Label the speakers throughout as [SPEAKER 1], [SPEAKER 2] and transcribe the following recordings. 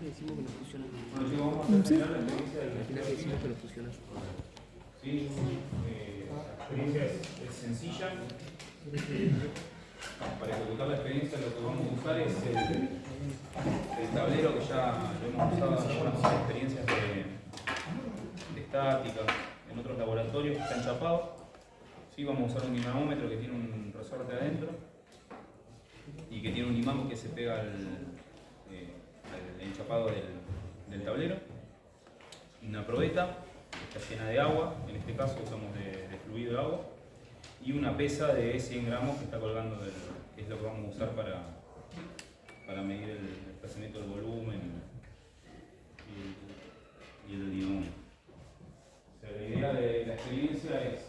[SPEAKER 1] decimos que no funciona.
[SPEAKER 2] Bueno, chicos, vamos a terminar la experiencia del
[SPEAKER 1] Al final decimos que no funciona.
[SPEAKER 2] Sí, la experiencia es sencilla. Para ejecutar la experiencia lo que vamos a usar es el tablero que ya lo hemos usado en algunas experiencias de estática, en otros laboratorios que está enchapado. Sí, vamos a usar un dinamómetro que tiene un resorte adentro y que tiene un imán que se pega al enchapado del tablero. Una probeta que está llena de agua, en este caso usamos de fluido de agua, y una pesa de 100 gramos que está colgando, que es lo que vamos a usar para medir el desplazamiento del volumen y el dinamómetro. O sea, la idea de la experiencia es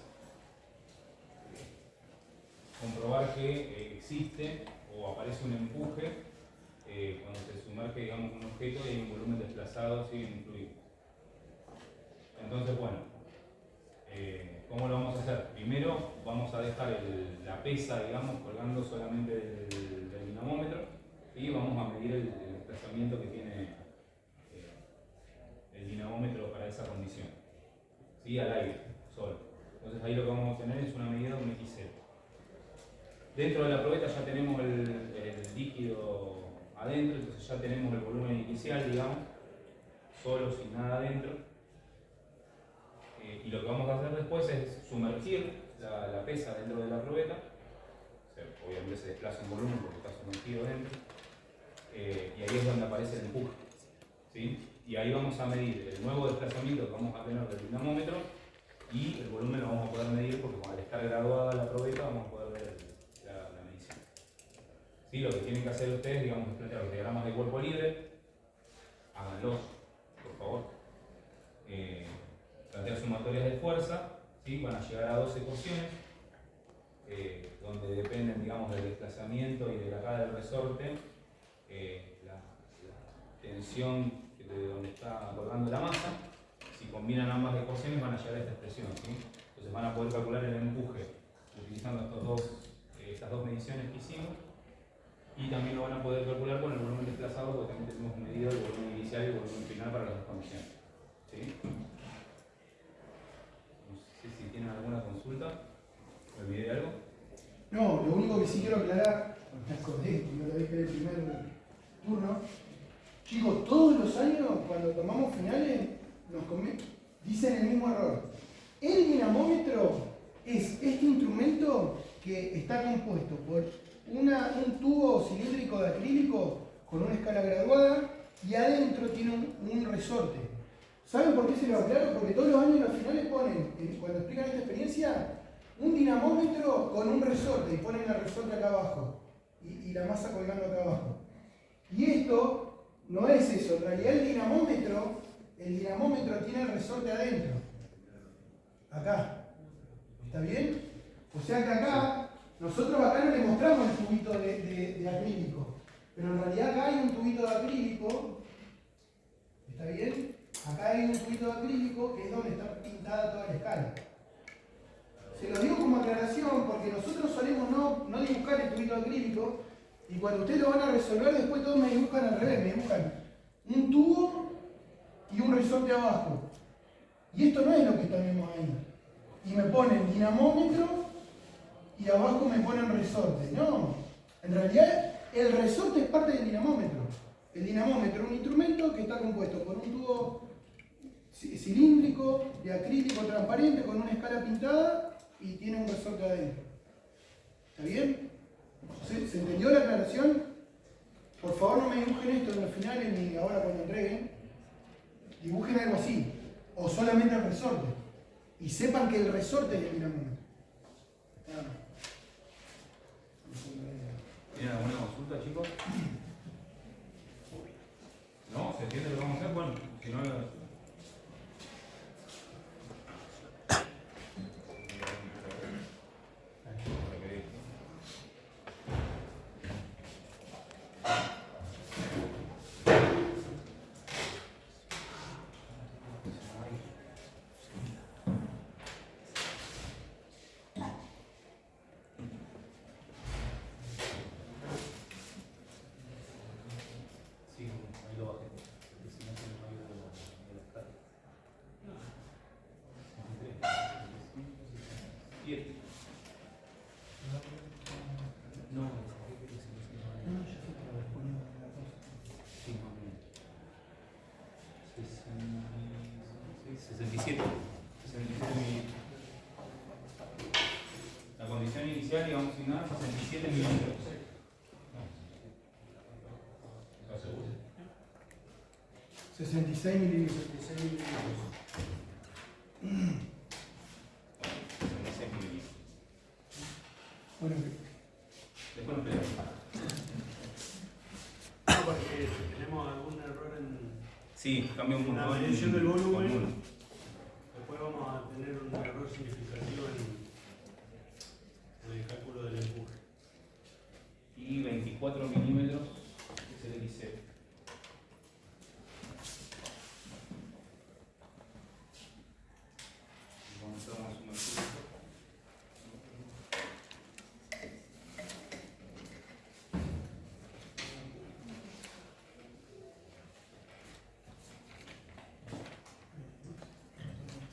[SPEAKER 2] comprobar que existe o aparece un empuje cuando se sumerge, digamos, un objeto y hay un volumen desplazado en un fluido. Entonces, bueno, ¿cómo lo vamos a hacer? Primero vamos a dejar la pesa, digamos, colgando solamente del dinamómetro y vamos a medir el desplazamiento que tiene el dinamómetro para esa condición. ¿Sí? Al aire, solo. Entonces ahí lo que vamos a obtener es una medida de un X0. Dentro de la probeta ya tenemos el líquido adentro, entonces ya tenemos el volumen inicial, digamos, solo, sin nada adentro. Y lo que vamos a hacer después es sumergir la pesa dentro de la probeta. O sea, obviamente se desplaza un volumen porque está sumergido dentro. Y ahí es donde aparece el empuje. ¿Sí? Y ahí vamos a medir el nuevo desplazamiento que vamos a tener del dinamómetro y el volumen lo vamos a poder medir porque al estar graduada la probeta vamos a poder ver la medición. ¿Sí? Lo que tienen que hacer ustedes, digamos, es plantear los diagramas de cuerpo libre. Háganlos, por favor. Plantear sumatorias de fuerza, ¿sí? Van a llegar a 12 ecuaciones, donde dependen, digamos, del desplazamiento y de la carga del resorte, la tensión de donde está colgando la masa. Si combinan ambas ecuaciones van a llegar a esta expresión, ¿sí? Entonces van a poder calcular el empuje utilizando estas dos mediciones que hicimos, y también lo van a poder calcular con el volumen desplazado, porque también tenemos medido el volumen inicial y el volumen final para las dos condiciones, ¿sí? Si tienen alguna consulta, ¿me olvidé de algo?
[SPEAKER 3] No, lo único que sí quiero aclarar, me acordé, no lo dije en el primer turno. Chicos, todos los años, cuando tomamos finales, dicen el mismo error. El dinamómetro es este instrumento que está compuesto por un tubo cilíndrico de acrílico con una escala graduada y adentro tiene un resorte. ¿Saben por qué se lo aclaro? Porque todos los años en los finales ponen, cuando explican esta experiencia, un dinamómetro con un resorte y ponen el resorte acá abajo y la masa colgando acá abajo. Y esto no es eso, en realidad el dinamómetro tiene el resorte adentro. Acá. ¿Está bien? O sea que acá, nosotros acá no le mostramos el tubito de acrílico, pero en realidad acá hay un tubito de acrílico. ¿Está bien? Acá hay un tubito de acrílico que es donde está pintada toda la escala. Se lo digo como aclaración porque nosotros solemos no dibujar el tubito de acrílico y cuando ustedes lo van a resolver después todos me dibujan al revés, me dibujan un tubo y un resorte abajo. Y esto no es lo que tenemos ahí. Y me ponen dinamómetro y abajo me ponen resorte. No, en realidad el resorte es parte del dinamómetro. El dinamómetro es un instrumento que está compuesto por un tubo cilíndrico de acrílico transparente con una escala pintada y tiene un resorte adentro. ¿Está bien? ¿Se entendió la aclaración? Por favor no me dibujen esto en los finales ni ahora cuando entreguen. Dibujen algo así. O solamente el resorte. Y sepan que el resorte es el dinamómetro.
[SPEAKER 2] ¿Tienen alguna consulta, chicos? ¿No? ¿Se entiende lo que vamos a hacer? Bueno, si no... inicial íbamos a asignar 67 milímetros. ¿Estás seguro?
[SPEAKER 3] 66 milímetros.
[SPEAKER 2] 66 milímetros.
[SPEAKER 3] Bueno,
[SPEAKER 2] Después nos peleamos.
[SPEAKER 4] No, porque si tenemos algún error en
[SPEAKER 2] Sí, cambia un montón.
[SPEAKER 4] la medición del volumen,
[SPEAKER 2] con uno.
[SPEAKER 4] después vamos a tener un error significativo en el cálculo del empuje.
[SPEAKER 2] Y 24 milímetros es el XC. Vamos a dar un martillo.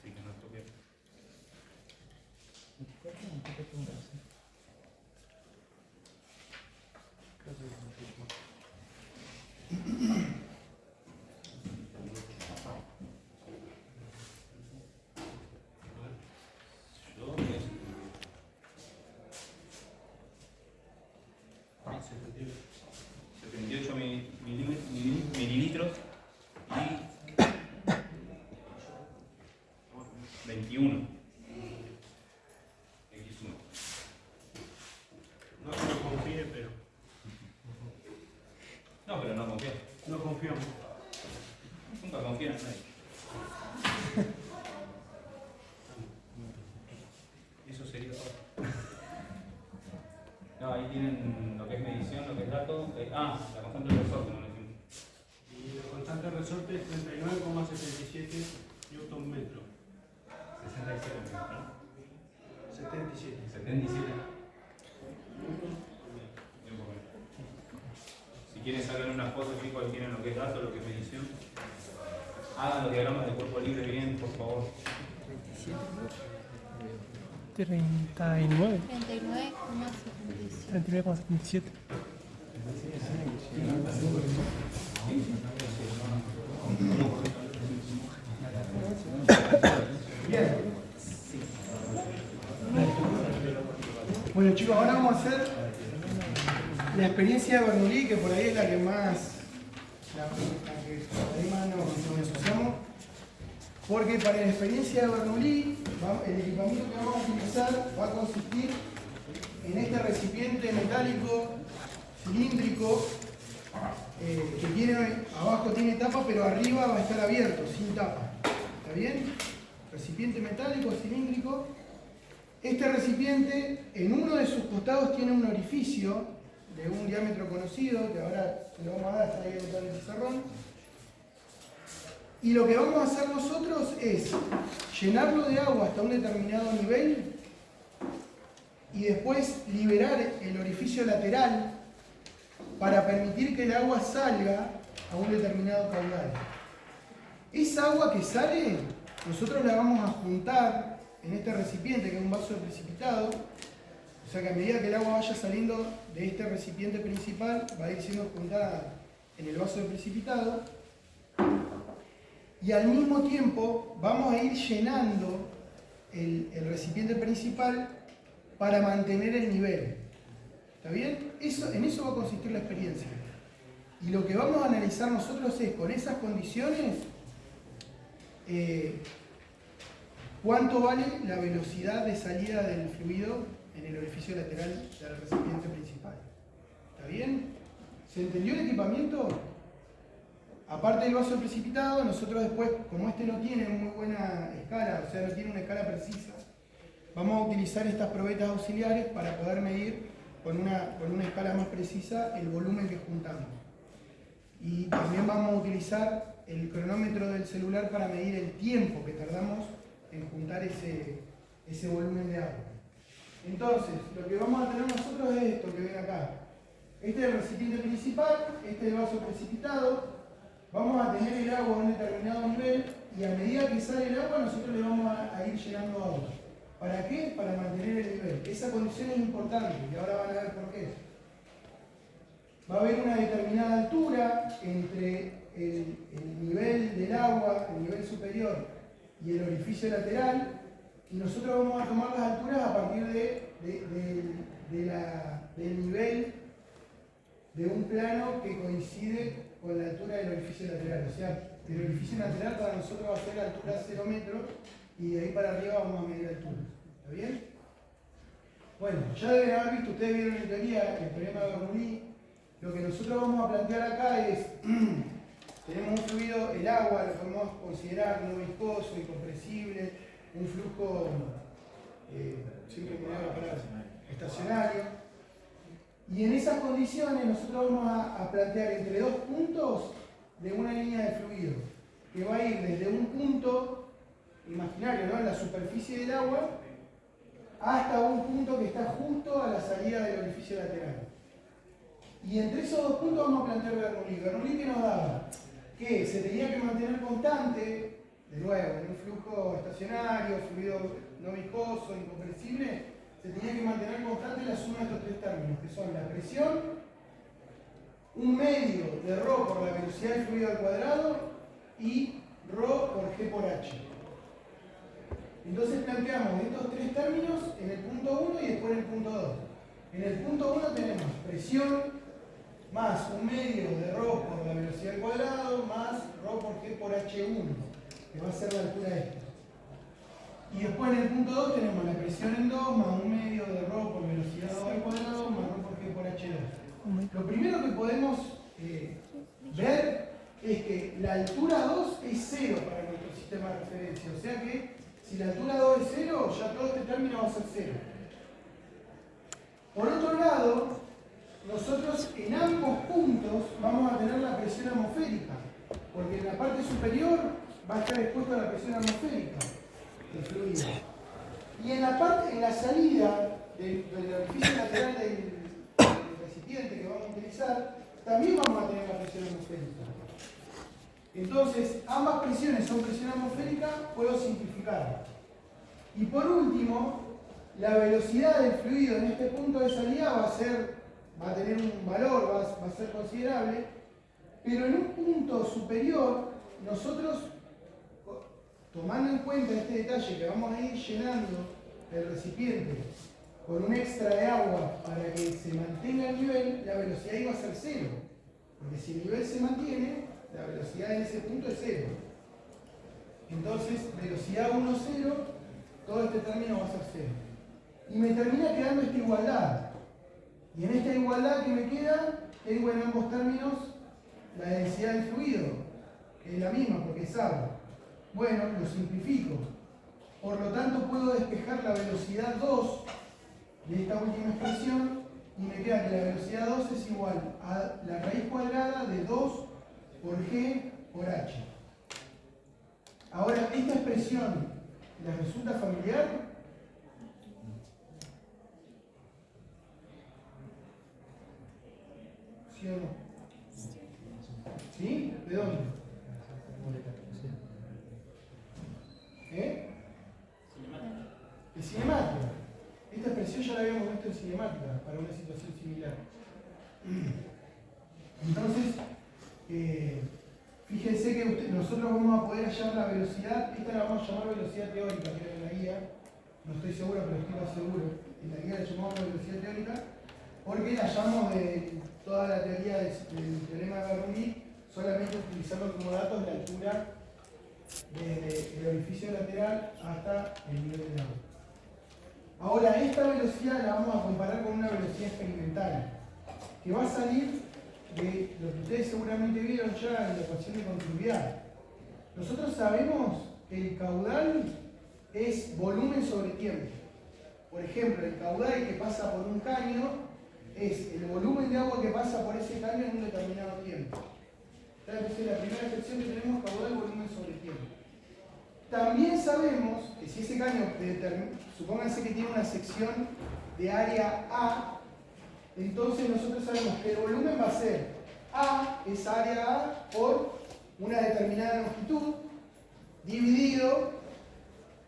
[SPEAKER 2] Sí, que no toque. Yo voy a 78 mililitros y 21 X1.
[SPEAKER 4] No que no confíe, pero
[SPEAKER 2] No, pero no confío.
[SPEAKER 4] no confiamos.
[SPEAKER 2] Nunca confío en nadie. Eso sería todo. No, ahí tienen lo que es medición, lo que es dato. La constante del resorte, no lo decimos.
[SPEAKER 4] Y la constante de resorte es 39,77 Newton metro.
[SPEAKER 2] 67 metros, ¿no?
[SPEAKER 4] 77.
[SPEAKER 2] 77. Si quieren sacar una foto, chicos, ahí tienen lo que es dato, lo que es medición. Hagan los diagramas de cuerpo libre bien, por favor.
[SPEAKER 5] 39,77.
[SPEAKER 6] 39,77.
[SPEAKER 5] 39,77.
[SPEAKER 3] bien. Bueno chicos, ahora vamos a hacer la experiencia de Bernoulli, que por ahí es la que más, la que por ahí más nos asociamos. Porque para la experiencia de Bernoulli, el equipamiento que vamos a utilizar va a consistir en este recipiente metálico cilíndrico que tiene, abajo tiene tapa, pero arriba va a estar abierto, sin tapa. ¿Está bien? Recipiente metálico cilíndrico. Este recipiente, en uno de sus costados tiene un orificio de un diámetro conocido, que ahora se lo vamos a dar, está ahí en el pizarrón. Y lo que vamos a hacer nosotros es llenarlo de agua hasta un determinado nivel y después liberar el orificio lateral para permitir que el agua salga a un determinado caudal. Esa agua que sale, nosotros la vamos a juntar en este recipiente, que es un vaso de precipitado. O sea que a medida que el agua vaya saliendo de este recipiente principal, va a ir siendo juntada en el vaso de precipitado. Y al mismo tiempo vamos a ir llenando el recipiente principal para mantener el nivel. ¿Está bien? En eso va a consistir la experiencia. Y lo que vamos a analizar nosotros es, con esas condiciones, cuánto vale la velocidad de salida del fluido en el orificio lateral del recipiente principal. ¿Está bien? ¿Se entendió el equipamiento? Aparte del vaso precipitado, nosotros después, como este no tiene muy buena escala, o sea, no tiene una escala precisa, vamos a utilizar estas probetas auxiliares para poder medir con una escala más precisa el volumen que juntamos. Y también vamos a utilizar el cronómetro del celular para medir el tiempo que tardamos en juntar ese volumen de agua. Entonces, lo que vamos a tener nosotros es esto que ven acá. Este es el recipiente principal, este es el vaso precipitado. Vamos a tener el agua a un determinado nivel y a medida que sale el agua nosotros le vamos a ir llenando agua. ¿Para qué? Para mantener el nivel. Esa condición es importante y ahora van a ver por qué. Va a haber una determinada altura entre el nivel del agua, el nivel superior y el orificio lateral, y nosotros vamos a tomar las alturas a partir de del nivel de un plano que coincide con la altura del orificio lateral. O sea, el orificio lateral para nosotros va a ser la altura 0 metros y de ahí para arriba vamos a medir altura. ¿Está bien? Bueno, ya deben haber visto, ustedes vieron en teoría el teorema de Bernoulli. Lo que nosotros vamos a plantear acá es, tenemos un fluido, el agua lo podemos considerar no viscoso, incompresible, un flujo, siempre me da la palabra, estacionario. Y en esas condiciones nosotros vamos a plantear entre dos puntos de una línea de fluido, que va a ir desde un punto imaginario, ¿no?, en la superficie del agua, hasta un punto que está justo a la salida del orificio lateral. Y entre esos dos puntos vamos a plantear Bernoulli. Bernoulli, que nos daba que se tenía que mantener constante, de nuevo, en un flujo estacionario, fluido no viscoso, incompresible, se tenía que mantener constante la suma de estos tres términos, que son la presión, un medio de ρ por la velocidad del fluido al cuadrado y ρ por g por h. Entonces planteamos estos tres términos en el punto 1 y después en el punto 2. En el punto 1 tenemos presión más un medio de ρ por la velocidad al cuadrado más ρ por g por h1, que va a ser la altura esta. Y después en el punto 2 tenemos la presión en 2 más un medio de ρ por velocidad 2 al cuadrado más ρ por g por h2. Lo primero que podemos ver es que la altura 2 es 0 para nuestro sistema de referencia. O sea que si la altura 2 es 0, ya todo este término va a ser 0. Por otro lado, nosotros en ambos puntos vamos a tener la presión atmosférica, porque en la parte superior va a estar expuesto a la presión atmosférica del fluido. Y en la salida del orificio lateral del recipiente que vamos a utilizar, también vamos a tener la presión atmosférica. Entonces, ambas presiones son presión atmosférica, puedo simplificar. Y por último, la velocidad del fluido en este punto de salida va a tener un valor, va a ser considerable, pero en un punto superior, nosotros, tomando en cuenta este detalle que vamos a ir llenando el recipiente con un extra de agua para que se mantenga el nivel, la velocidad iba a ser 0. Porque si el nivel se mantiene, la velocidad en ese punto es 0. Entonces, velocidad 1, 0, todo este término va a ser 0. Y me termina quedando esta igualdad. Y en esta igualdad que me queda, tengo en ambos términos la densidad del fluido, que es la misma porque es agua. Bueno, lo simplifico. Por lo tanto, puedo despejar la velocidad 2 de esta última expresión y me queda que la velocidad 2 es igual a la raíz cuadrada de 2 por g por h. Ahora, esta expresión, ¿les resulta familiar? ¿Sí o no? ¿Sí? ¿De dónde? De cinemática. Esta expresión ya la habíamos visto en cinemática para una situación similar. Entonces, fíjense que nosotros vamos a poder hallar la velocidad, esta la vamos a llamar velocidad teórica, que era en la guía, no estoy seguro, pero estoy más seguro. En la guía la llamamos velocidad teórica, porque la hallamos de toda la teoría del teorema de Bernoulli, solamente utilizando como datos la altura desde el orificio lateral hasta el nivel del agua. Ahora, esta velocidad la vamos a comparar con una velocidad experimental, que va a salir de lo que ustedes seguramente vieron ya en la ecuación de continuidad. Nosotros sabemos que el caudal es volumen sobre tiempo. Por ejemplo, el caudal que pasa por un caño es el volumen de agua que pasa por ese caño en un determinado tiempo. Entonces, la primera expresión que tenemos, caudal, volumen sobre tiempo. También sabemos que si ese caño, supónganse que tiene una sección de área A, entonces nosotros sabemos que el volumen va a ser A, esa área A, por una determinada longitud, dividido,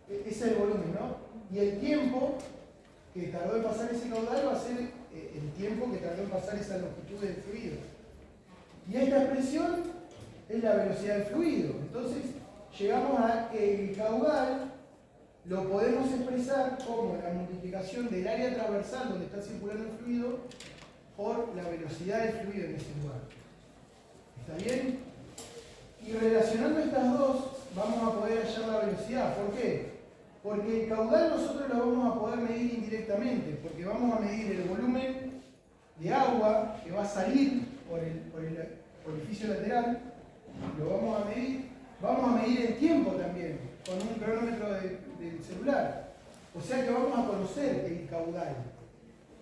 [SPEAKER 3] ese es el volumen, ¿no? Y el tiempo que tardó en pasar ese caudal va a ser el tiempo que tardó en pasar esa longitud del fluido. Y esta expresión es la velocidad del fluido. Entonces, llegamos a que el caudal lo podemos expresar como la multiplicación del área transversal donde está circulando el fluido por la velocidad del fluido en ese lugar. ¿Está bien? Y relacionando estas dos, vamos a poder hallar la velocidad. ¿Por qué? Porque el caudal nosotros lo vamos a poder medir indirectamente, porque vamos a medir el volumen de agua que va a salir por el orificio lateral, lo vamos a medir el tiempo también, con un cronómetro del celular. O sea que vamos a conocer el caudal.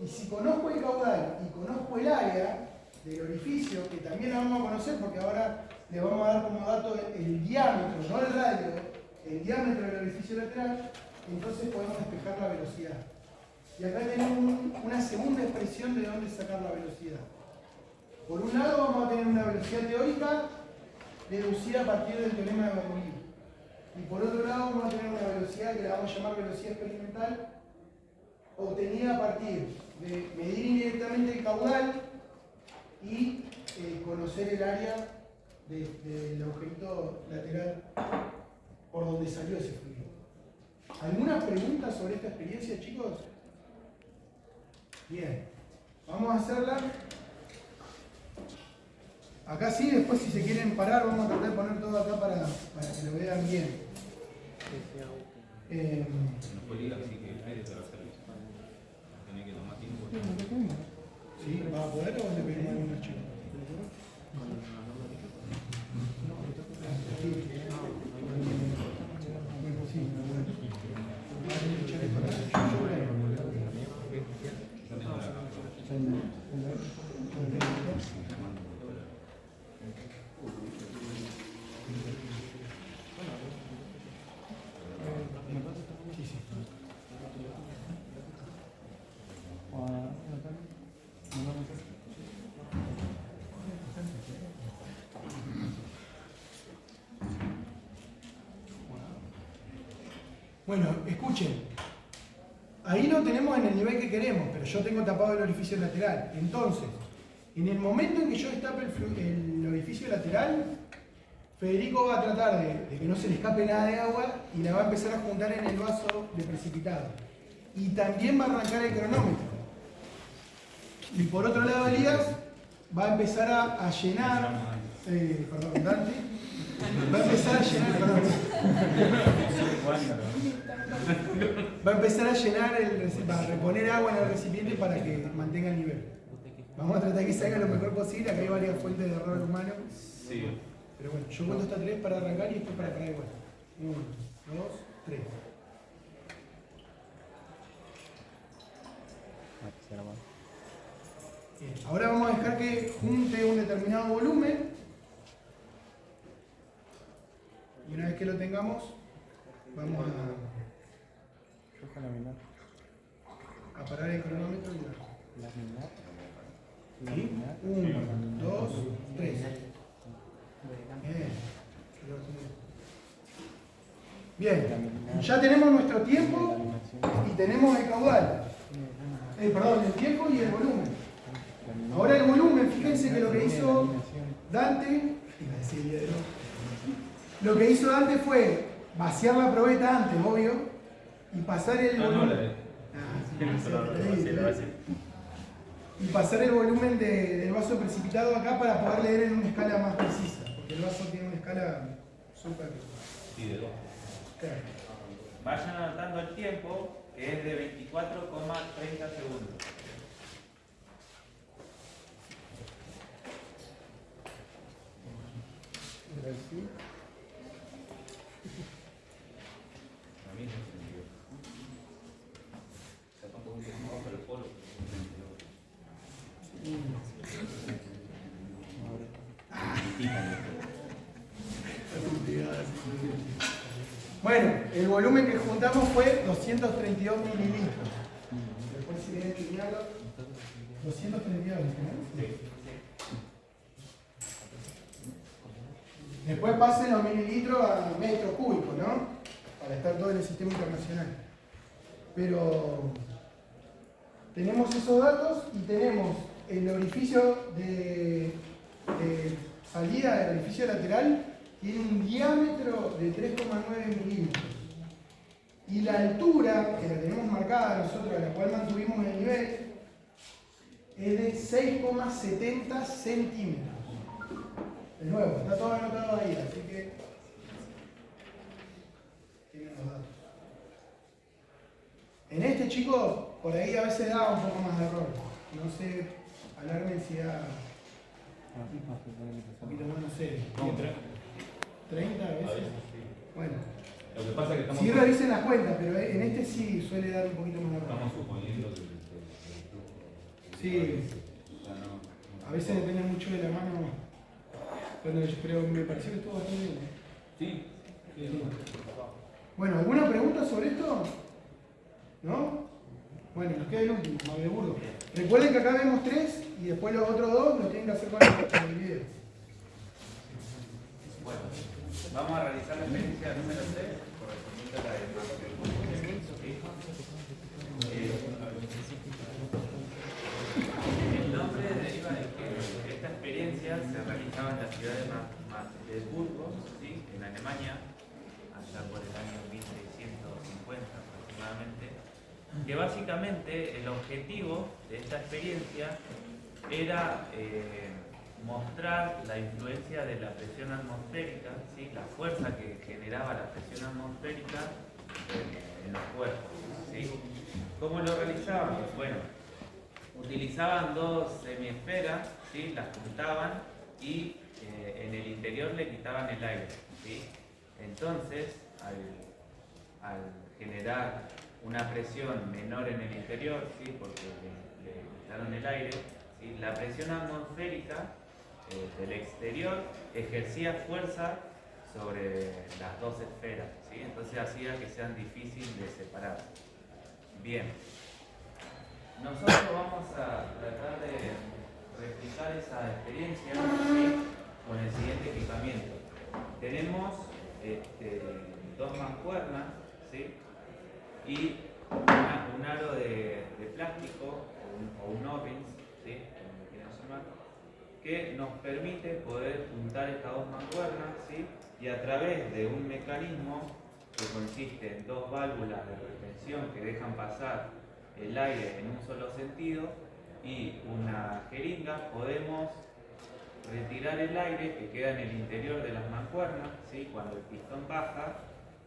[SPEAKER 3] Y si conozco el caudal y conozco el área del orificio, que también la vamos a conocer porque ahora le vamos a dar como dato el diámetro, no el radio, el diámetro del orificio lateral, entonces podemos despejar la velocidad. Y acá tenemos una segunda expresión de dónde sacar la velocidad. Por un lado vamos a tener una velocidad teórica deducida a partir del teorema de Bernoulli. Y por otro lado vamos a tener una velocidad que la vamos a llamar velocidad experimental, obtenida a partir de medir indirectamente el caudal y conocer el área del agujerito lateral por donde salió ese fluido. ¿Alguna pregunta sobre esta experiencia, chicos? Bien, vamos a hacerla. Acá sí, después si se quieren parar, vamos a tratar de poner todo acá para que lo vean bien. ¿Sí? ¿Va a poder o le pedimos a algunos chicos? Bueno, escuchen, ahí lo tenemos en el nivel que queremos, pero yo tengo tapado el orificio lateral. Entonces, en el momento en que yo destape el orificio lateral, Federico va a tratar de que no se le escape nada de agua y la va a empezar a juntar en el vaso de precipitado. Y también va a arrancar el cronómetro. Y por otro lado, Elías va a empezar a llenar, perdón, Dante, va a empezar a llenar, perdón. Va a empezar a llenar, va a reponer agua en el recipiente para que mantenga el nivel. Vamos a tratar de que salga lo mejor posible. Acá hay varias fuentes de error humano. Sí. Pero bueno, yo cuento hasta 3 para arrancar y después para parar igual. 1, 2, 3. Bien, ahora vamos a dejar que junte un determinado volumen. Y una vez que lo tengamos, vamos a parar el cronómetro y ¿sí? 1, 2, 3. Bien, ya tenemos nuestro tiempo y tenemos el caudal. Perdón, el tiempo y el volumen. Ahora el volumen, fíjense que lo que hizo Dante, fue vaciar la probeta antes, obvio, y pasar el volumen. Y pasar el volumen del vaso precipitado acá para poder leer en una escala más precisa, porque el vaso tiene una escala súper.
[SPEAKER 2] Sí, de 2.
[SPEAKER 3] Claro.
[SPEAKER 5] Vayan anotando el tiempo, que es de 24,30 segundos.
[SPEAKER 3] Bueno, el volumen que juntamos fue 232 mililitros. Después si quieren chequearlo, 232, ¿no? Sí. Después pasen los mililitros a metros cúbicos, ¿no? Para estar todo en el sistema internacional. Pero tenemos esos datos y tenemos el orificio de salida del orificio lateral, tiene un diámetro de 3,9 milímetros. Y la altura, que la tenemos marcada nosotros, a la cual mantuvimos el nivel, es de 6,70 centímetros. De nuevo, está todo anotado ahí, así que tienen los datos. En este, chicos, por ahí a veces da un poco más de error. No sé, alarmen si da un poquito más, no sé, 30 a veces. Bueno,
[SPEAKER 2] Lo que pasa es que estamos,
[SPEAKER 3] sí revisen las cuentas, pero en este sí suele dar un poquito más de error.
[SPEAKER 2] estamos suponiendo que
[SPEAKER 3] Sí,
[SPEAKER 2] o sea, no,
[SPEAKER 3] a veces depende mucho de la mano. Pero me pareció que estuvo bastante bien.
[SPEAKER 2] Sí.
[SPEAKER 3] Bueno, ¿alguna pregunta sobre esto? ¿No? Bueno, nos queda el último, Magdeburgo. Recuerden que acá vemos 3 y después los otros 2 los tienen que hacer con el video.
[SPEAKER 5] Bueno, vamos a realizar la experiencia número 3, correspondiente a la de el nombre deriva de que esta experiencia se realizaba en la ciudad de Magdeburgo, ¿sí? En Alemania, allá por el año 1650 aproximadamente, que básicamente el objetivo de esta experiencia era mostrar la influencia de la presión atmosférica, ¿sí? La fuerza que generaba la presión atmosférica en los cuerpos, ¿sí? ¿Cómo lo realizaban? Bueno, utilizaban dos semiesferas, ¿sí? Las juntaban y en el interior le quitaban el aire, ¿sí? Entonces, al generar una presión menor en el interior, ¿sí? Porque le quitaron el aire, ¿sí? La presión atmosférica del exterior ejercía fuerza sobre las dos esferas, ¿sí? Entonces hacía que sean difíciles de separar. Bien, nosotros vamos a tratar de replicar esa experiencia, ¿sí? Con el siguiente equipamiento. Tenemos dos mancuernas, ¿sí? Y un aro de plástico o un O-rings, ¿sí? Como lo quieran llamar, que nos permite poder juntar estas dos mancuernas, ¿sí? Y a través de un mecanismo que consiste en dos válvulas de retención que dejan pasar el aire en un solo sentido y una jeringa, podemos retirar el aire que queda en el interior de las mancuernas, ¿sí? Cuando el pistón baja,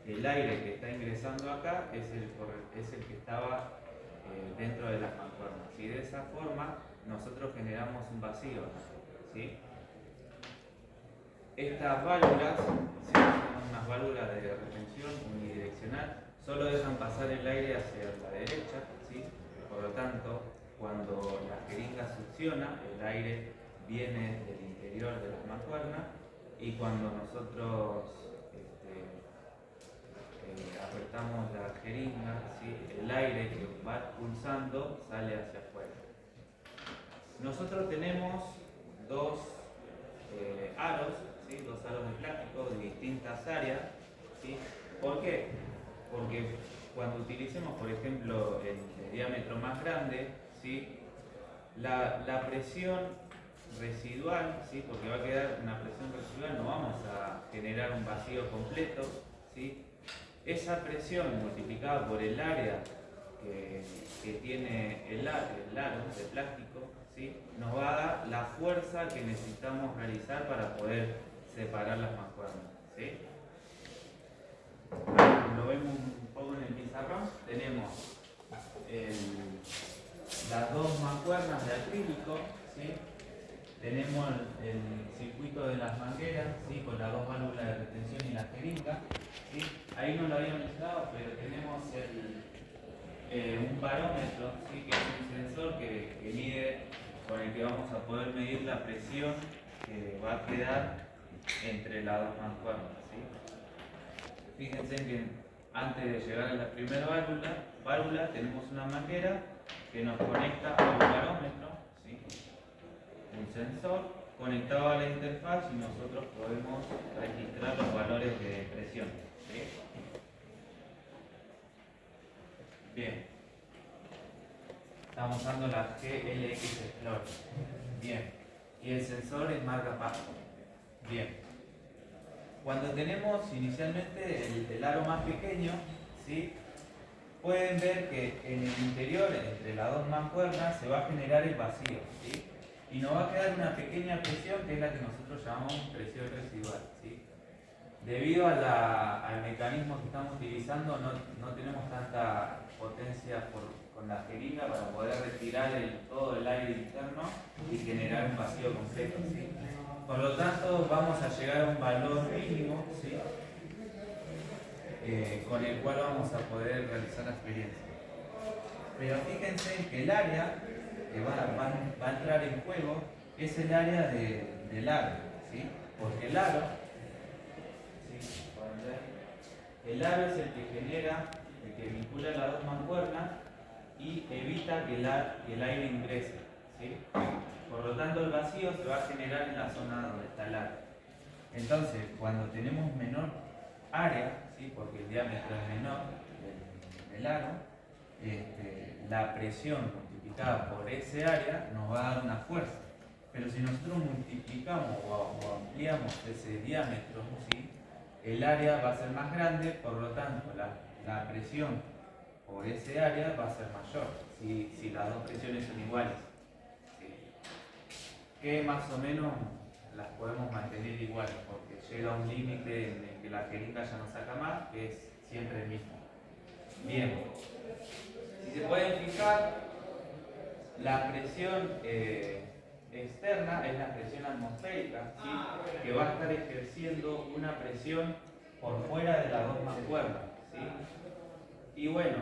[SPEAKER 5] el aire que está ingresando acá es el que estaba dentro de las mancuernas. Y de esa forma nosotros generamos un vacío, ¿sí? Estas válvulas, ¿sí? Son unas válvulas de retención unidireccional, solo dejan pasar el aire hacia la derecha, ¿sí? Por lo tanto, cuando la jeringa succiona, el aire viene del interior de las mancuernas, y cuando nosotros apretamos la jeringa, ¿sí? El aire que va expulsando sale hacia afuera. Nosotros tenemos dos aros, ¿sí? Dos aros de plástico de distintas áreas, ¿sí? ¿Por qué? Porque cuando utilicemos, por ejemplo, el de diámetro más grande, ¿sí? La presión residual, ¿sí? Porque va a quedar una presión residual, no vamos a generar un vacío completo, ¿sí? Esa presión multiplicada por el área que tiene el aro de plástico, ¿sí? Nos va a dar la fuerza que necesitamos realizar para poder separar las mancuernas, ¿sí? Lo vemos un poco en el pizarrón. Tenemos las dos mancuernas de acrílico, ¿sí? Tenemos el circuito de las mangueras, ¿sí? Con las dos válvulas de retención y la jeringa, ¿sí? Ahí no lo había mencionado, pero tenemos un barómetro, ¿sí? Que es un sensor que mide, con el que vamos a poder medir la presión que va a quedar entre las dos mancuernas, ¿sí? Fíjense que antes de llegar a la primera válvula tenemos una manguera que nos conecta a un barómetro, ¿sí? Un sensor conectado a la interfaz, y nosotros podemos registrar los valores de presión, ¿sí? Bien, estamos usando la GLX Explorer. Bien, y el sensor es marca Pasco. Bien, cuando tenemos inicialmente el aro más pequeño, ¿sí? pueden ver que en el interior, entre las dos mancuernas, se va a generar el vacío, ¿sí? Y nos va a quedar una pequeña presión que es la que nosotros llamamos presión residual, ¿sí? Debido al mecanismo que estamos utilizando, no tenemos tanta potencia con la jeringa para poder retirar todo el aire interno y generar un vacío completo, ¿sí? Por lo tanto, vamos a llegar a un valor mínimo, ¿sí? Con el cual vamos a poder realizar la experiencia. Pero fíjense que el área que va a entrar en juego es el área del aro, ¿sí? Porque el aro, ¿sí? El aro es el que genera, el que vincula las dos mancuernas y evita que el aire ingrese, ¿sí? Por lo tanto, el vacío se va a generar en la zona donde está el aro. Entonces, cuando tenemos menor área, ¿sí? Porque el diámetro es menor del aro, la presión multiplicada por ese área nos va a dar una fuerza. Pero si nosotros multiplicamos o ampliamos ese diámetro, ¿sí? El área va a ser más grande, por lo tanto la presión por ese área va a ser mayor, si las dos presiones son iguales, ¿sí? Que más o menos las podemos mantener iguales, porque llega un límite en el que la jeringa ya no saca más, que es siempre el mismo. Bien, si se pueden fijar, la presión externa es la presión atmosférica, ¿sí? Que va a estar ejerciendo una presión por fuera de las dos mancuernas, ¿sí? Y bueno,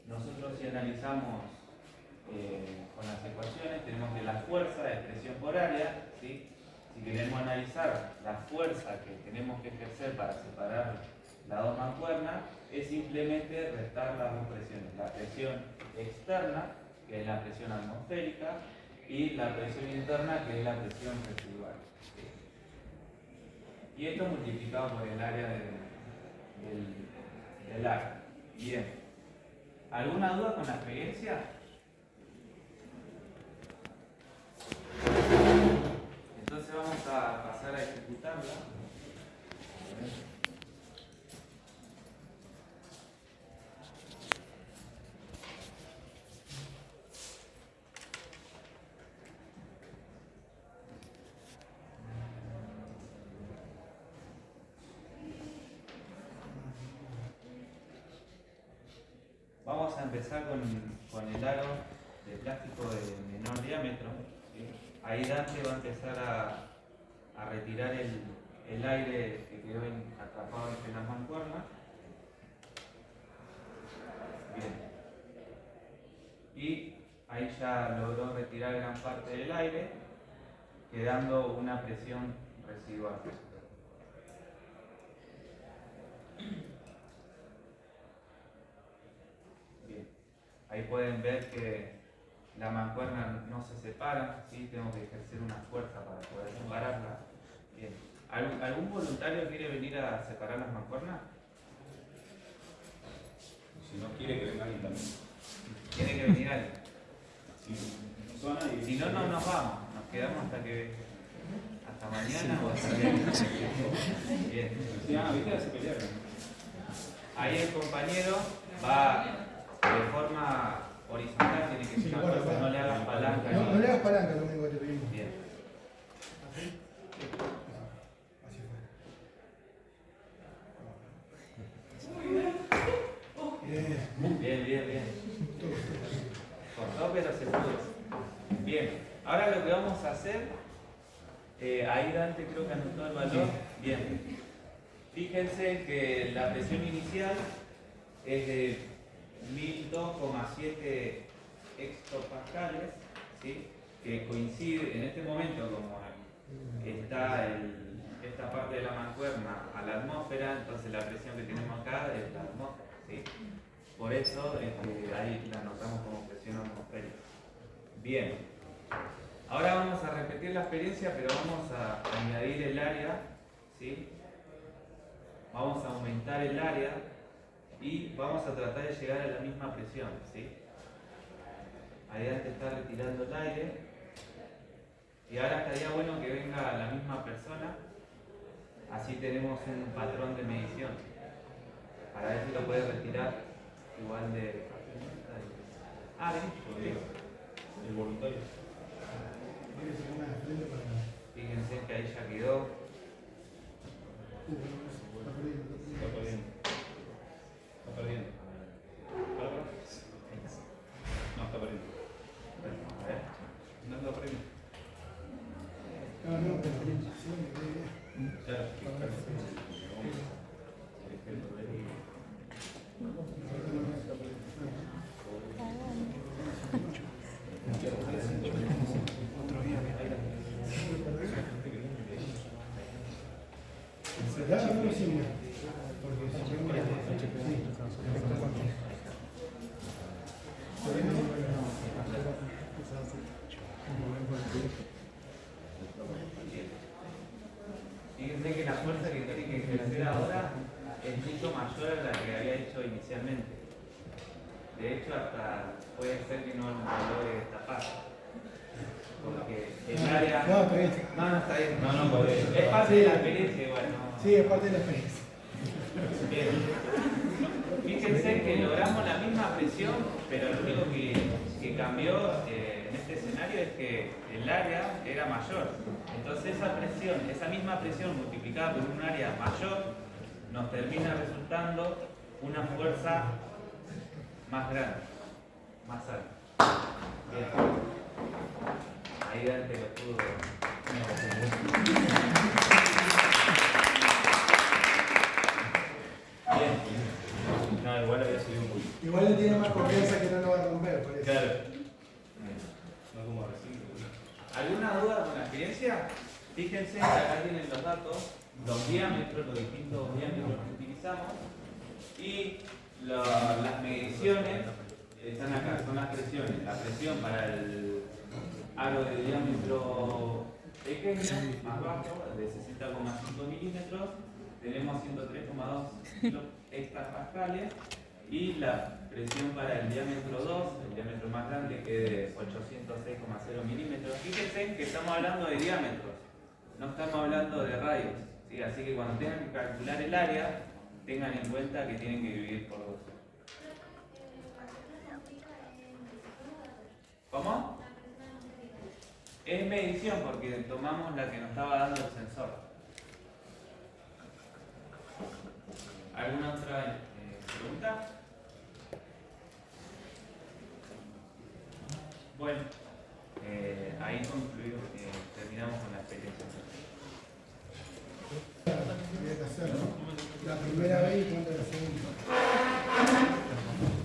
[SPEAKER 5] nosotros si analizamos con las ecuaciones, tenemos que la fuerza es presión por área, ¿sí? Si queremos analizar la fuerza que tenemos que ejercer para separar las dos mancuernas, es simplemente restar las dos presiones, la presión externa, que es la presión atmosférica, y la presión interna, que es la presión residual, ¿sí? Y esto multiplicado por el área del área. Bien. ¿Alguna duda con la experiencia? Entonces vamos a pasar a ejecutarla. Vamos a empezar con el aro de plástico de menor diámetro, ¿sí? Ahí Dante va a empezar a retirar el aire que quedó atrapado entre las mancuernas. Bien. Y ahí ya logró retirar gran parte del aire, quedando una presión residual. Ahí pueden ver que la mancuerna no se separa, ¿sí? Tengo que ejercer una fuerza para poder separarla. Bien. ¿Algún voluntario quiere venir a separar las mancuernas?
[SPEAKER 2] Si no quiere que venga alguien también.
[SPEAKER 5] ¿Quiere que venga alguien?
[SPEAKER 2] Si
[SPEAKER 5] no, no nos vamos. Nos quedamos hasta mañana o hasta el Bien.
[SPEAKER 2] ¿Viste? Se pelearon.
[SPEAKER 5] Ahí el compañero va de forma horizontal, tiene que llegar,
[SPEAKER 3] bueno,
[SPEAKER 5] no le hagas palanca.
[SPEAKER 3] No le hagas palanca, lo único que te pedimos.
[SPEAKER 5] Bien. Bien. Cortó, pero se pudo. Bien. Ahora lo que vamos a hacer, ahí Dante creo que anotó el valor. Bien. Fíjense que la presión inicial es de 1002,7 hectopascales, ¿sí? Que coincide en este momento, como está esta parte de la mancuerna a la atmósfera, entonces la presión que tenemos acá es la atmósfera, ¿sí? Por eso ahí la anotamos como presión atmosférica. Bien, ahora vamos a repetir la experiencia, pero vamos a añadir el área, ¿sí? Vamos a aumentar el área y vamos a tratar de llegar a la misma presión, ¿sí? Ahí Dante está retirando el aire y ahora estaría bueno que venga la misma persona, así tenemos un patrón de medición para ver si lo puede retirar. igual de... Ah, bien.
[SPEAKER 2] El voluntario.
[SPEAKER 3] Tiene que ser una de frente para.
[SPEAKER 5] Fíjense que ahí ya quedó.
[SPEAKER 3] Está perdiendo.
[SPEAKER 2] Está perdiendo. Está perdiendo. No, está perdiendo.
[SPEAKER 5] A ver.
[SPEAKER 2] No está perdiendo.
[SPEAKER 3] No, pero sí,
[SPEAKER 2] Claro.
[SPEAKER 3] ¿Se da o no sirve? Porque si yo me
[SPEAKER 5] Fíjense que la fuerza que tiene que ejercer ahora es mucho mayor a la que había hecho inicialmente. De hecho, hasta puede ser que no lo logre tapar. Porque el área...
[SPEAKER 3] No, está bien.
[SPEAKER 5] No, está bien.
[SPEAKER 2] No, podés.
[SPEAKER 5] Es parte de la experiencia igual, ¿no?
[SPEAKER 3] Sí, es parte de la experiencia.
[SPEAKER 5] Bien. Fíjense que logramos la misma presión, pero lo único que cambió en este escenario es que el área era mayor. Entonces esa presión, esa misma presión multiplicada por un área mayor, nos termina resultando una fuerza más grande, más alta. Bien. Ahí Dante lo pudo. Bien. No, igual había subido un poquito.
[SPEAKER 3] Igual le tiene más confianza que no lo va a romper, por eso.
[SPEAKER 5] Claro.
[SPEAKER 2] No como recién.
[SPEAKER 5] ¿Alguna duda con la experiencia? Fíjense que acá tienen los datos, los diámetros, los distintos diámetros que utilizamos y las mediciones están acá, son las presiones. La presión para el aro de diámetro pequeño, más bajo, de 60,5 milímetros, tenemos 103,2 hectapascales y la presión para el diámetro 2, el diámetro más grande, que es de 806,0 milímetros. Fíjense que estamos hablando de diámetros, no estamos hablando de radios, ¿sí? Así que cuando tengan que calcular el área, tengan en cuenta que tienen que dividir por 2. ¿Cómo? Es medición porque tomamos la que nos estaba dando el sensor. ¿Alguna otra pregunta? Bueno, ahí concluimos, terminamos con la experiencia.
[SPEAKER 3] Había que hacerlo. La primera vez y cuánto la segunda.